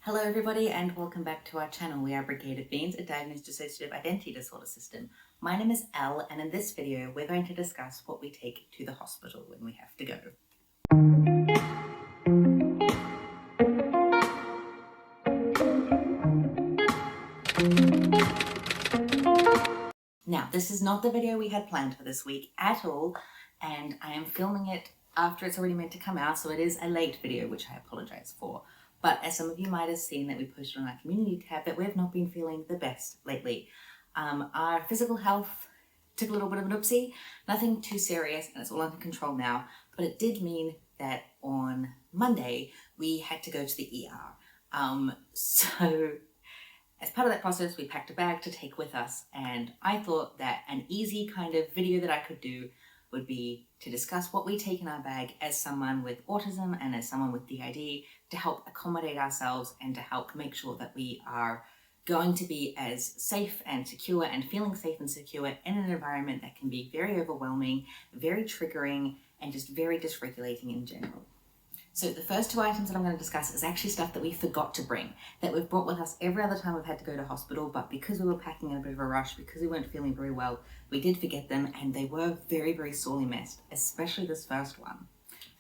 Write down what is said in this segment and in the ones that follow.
Hello everybody and welcome back to our channel. We are Brigade of Beans, a diagnosed dissociative identity disorder system. My name is Elle and in this video we're going to discuss what we take to the hospital when we have to go. Now, this is not the video we had planned for this week at all, and I am filming it after it's already meant to come out, so it is a late video, which I apologize for. But as some of you might have seen that we posted on our community tab, that we've not been feeling the best lately. Our physical health took a little bit of an oopsie, nothing too serious, and it's all under control now, but it did mean that on Monday we had to go to the ER. So as part of that process, we packed a bag to take with us, and I thought that an easy kind of video that I could do would be to discuss what we take in our bag as someone with autism and as someone with DID to help accommodate ourselves and to help make sure that we are going to be as safe and secure and feeling safe and secure in an environment that can be very overwhelming, very triggering, and just very dysregulating in general. So the first two items that I'm going to discuss is actually stuff that we forgot to bring, that we've brought with us every other time we've had to go to hospital, but because we were packing in a bit of a rush, because we weren't feeling very well, we did forget them and they were very, very sorely missed, especially this first one.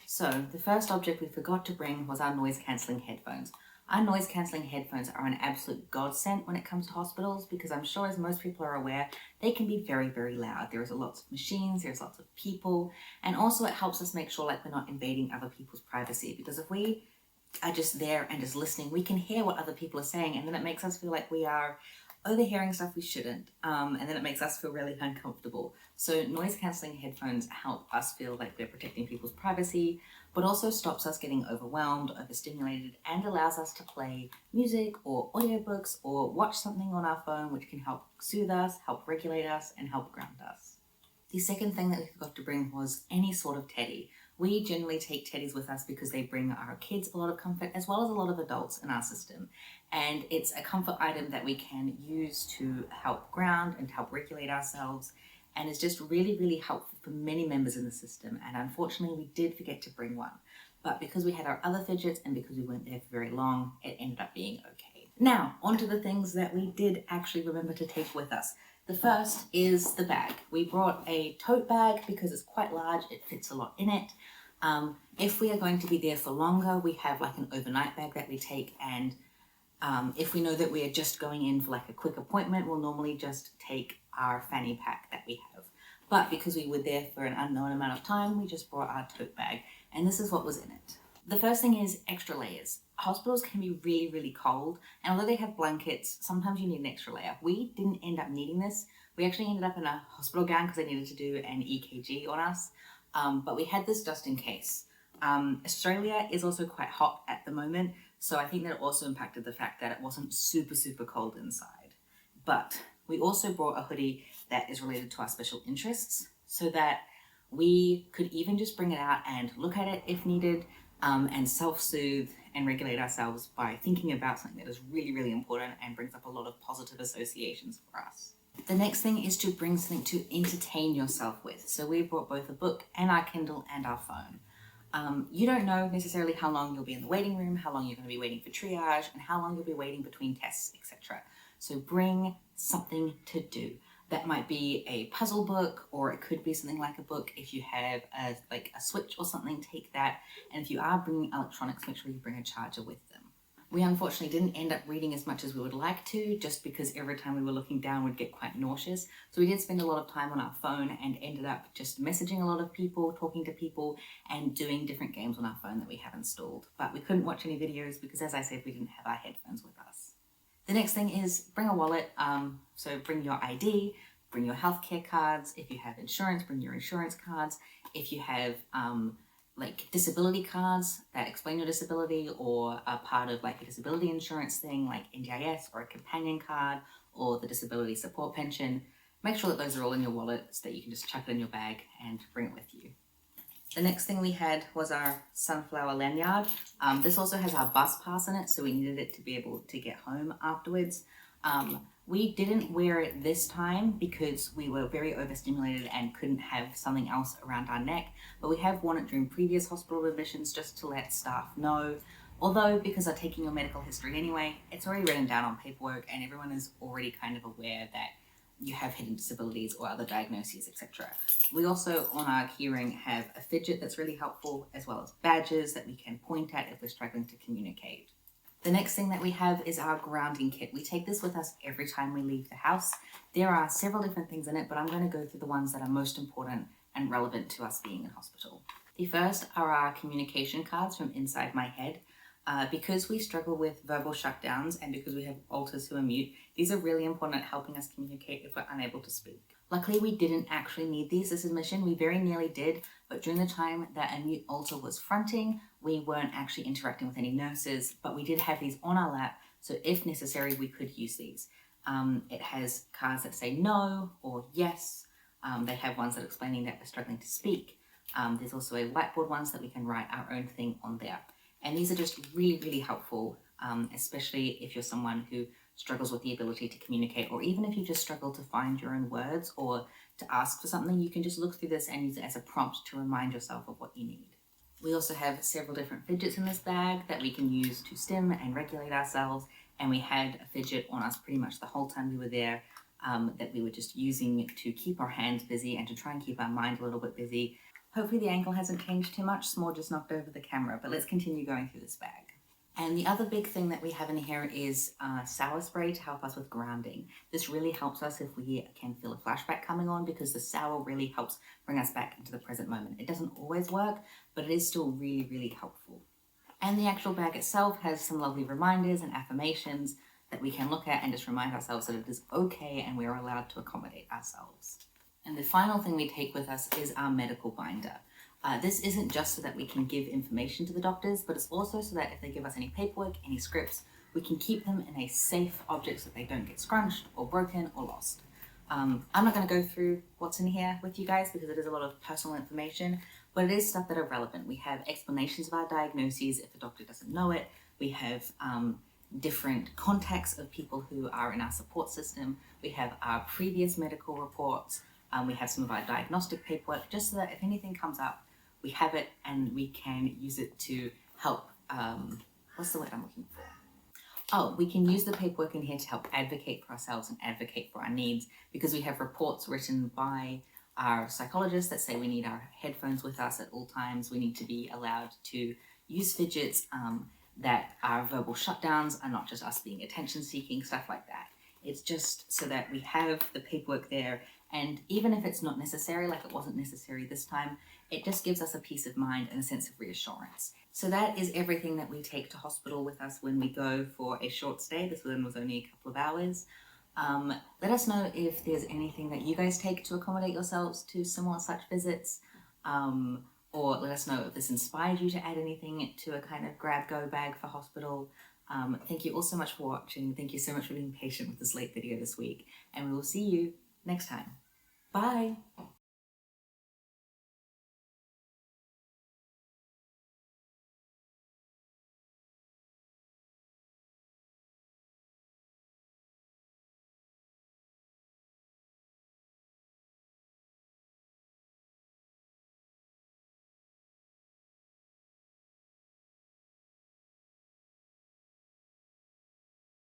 So the first object we forgot to bring was our noise cancelling headphones. Our noise cancelling headphones are an absolute godsend when it comes to hospitals because I'm sure, as most people are aware, they can be very, very loud. There's lots of machines, there's lots of people, and also it helps us make sure like we're not invading other people's privacy, because if we are just there and just listening, we can hear what other people are saying, and then it makes us feel like we are overhearing stuff we shouldn't, and then it makes us feel really uncomfortable. So noise cancelling headphones help us feel like we're protecting people's privacy, but also stops us getting overwhelmed, overstimulated, and allows us to play music or audiobooks or watch something on our phone, which can help soothe us, help regulate us, and help ground us. The second thing that we forgot to bring was any sort of teddy. We generally take teddies with us because they bring our kids a lot of comfort as well as a lot of adults in our system. And it's a comfort item that we can use to help ground and help regulate ourselves. And it's just really, really helpful for many members in the system. And unfortunately, we did forget to bring one. But because we had our other fidgets and because we weren't there for very long, it ended up being okay. Now, onto the things that we did actually remember to take with us. The first is the bag. We brought a tote bag because it's quite large, it fits a lot in it. If we are going to be there for longer, we have like an overnight bag that we take, and if we know that we are just going in for like a quick appointment, we'll normally just take our fanny pack that we have. But because we were there for an unknown amount of time, we just brought our tote bag, and this is what was in it. The first thing is extra layers. Hospitals can be really, really cold, and although they have blankets, sometimes you need an extra layer. We didn't end up needing this. We actually ended up in a hospital gown because they needed to do an EKG on us, but we had this just in case. Australia is also quite hot at the moment, so I think that also impacted the fact that it wasn't super, super cold inside. But we also brought a hoodie that is related to our special interests so that we could even just bring it out and look at it if needed, and self-soothe and regulate ourselves by thinking about something that is really, really important and brings up a lot of positive associations for us. The next thing is to bring something to entertain yourself with. So we brought both a book and our Kindle and our phone. You don't know necessarily how long you'll be in the waiting room, how long you're going to be waiting for triage, and how long you'll be waiting between tests, etc. So bring something to do. That might be a puzzle book, or it could be something like a book. If you have a Switch or something, take that. And if you are bringing electronics, make sure you bring a charger with them. We unfortunately didn't end up reading as much as we would like to, just because every time we were looking down, we'd get quite nauseous. So we did spend a lot of time on our phone and ended up just messaging a lot of people, talking to people, and doing different games on our phone that we have installed. But we couldn't watch any videos because, as I said, we didn't have our headphones with us. The next thing is bring a wallet. So bring your ID, bring your healthcare cards. If you have insurance, bring your insurance cards. If you have like disability cards that explain your disability or are part of like a disability insurance thing like NDIS or a companion card or the disability support pension, make sure that those are all in your wallet so that you can just chuck it in your bag and bring it with you. The next thing we had was our sunflower lanyard. This also has our bus pass in it, so we needed it to be able to get home afterwards. We didn't wear it this time because we were very overstimulated and couldn't have something else around our neck, but we have worn it during previous hospital admissions just to let staff know, Although, because they're taking your medical history anyway, it's already written down on paperwork and everyone is already kind of aware that you have hidden disabilities or other diagnoses, etc. We also, on our keyring, have a fidget that's really helpful, as well as badges that we can point at if we're struggling to communicate. The next thing that we have is our grounding kit. We take this with us every time we leave the house. There are several different things in it, but I'm going to go through the ones that are most important and relevant to us being in hospital. The first are our communication cards from inside my head. Because we struggle with verbal shutdowns and because we have alters who are mute, these are really important at helping us communicate if we're unable to speak. Luckily, we didn't actually need these this admission. We very nearly did, but during the time that a mute alter was fronting, we weren't actually interacting with any nurses, but we did have these on our lap, so if necessary, we could use these. It has cards that say no or yes. They have ones that are explaining that we're struggling to speak. There's also a whiteboard ones that we can write our own thing on there. And these are just really, really helpful, especially if you're someone who struggles with the ability to communicate, or even if you just struggle to find your own words or to ask for something, you can just look through this and use it as a prompt to remind yourself of what you need. We also have several different fidgets in this bag that we can use to stim and regulate ourselves. And we had a fidget on us pretty much the whole time we were there, that we were just using to keep our hands busy and to try and keep our mind a little bit busy. Hopefully the angle hasn't changed too much. Small just knocked over the camera, but let's continue going through this bag. And the other big thing that we have in here is sour spray to help us with grounding. This really helps us if we can feel a flashback coming on, because the sour really helps bring us back into the present moment. It doesn't always work, but it is still really, really helpful. And the actual bag itself has some lovely reminders and affirmations that we can look at and just remind ourselves that it is okay and we are allowed to accommodate ourselves. And the final thing we take with us is our medical binder. This isn't just so that we can give information to the doctors, but it's also so that if they give us any paperwork, any scripts, we can keep them in a safe object so that they don't get scrunched or broken or lost. I'm not going to go through what's in here with you guys because it is a lot of personal information, but it is stuff that are relevant. We have explanations of our diagnoses if the doctor doesn't know it. We have different contacts of people who are in our support system. We have our previous medical reports. We have some of our diagnostic paperwork, just so that if anything comes up, we have it and we can use it to help, what's the word I'm looking for? Oh, we can use the paperwork in here to help advocate for ourselves and advocate for our needs, because we have reports written by our psychologists that say we need our headphones with us at all times. We need to be allowed to use fidgets, that our verbal shutdowns are not just us being attention seeking, stuff like that. It's just so that we have the paperwork there, and even if it's not necessary, like it wasn't necessary this time, it just gives us a peace of mind and a sense of reassurance. So that is everything that we take to hospital with us when we go for a short stay. This one was only a couple of hours. Let us know if there's anything that you guys take to accommodate yourselves to similar such visits, or let us know if this inspired you to add anything to a kind of grab-go bag for hospital. Thank you all so much for watching. Thank you so much for being patient with this late video this week, and we will see you next time. Bye!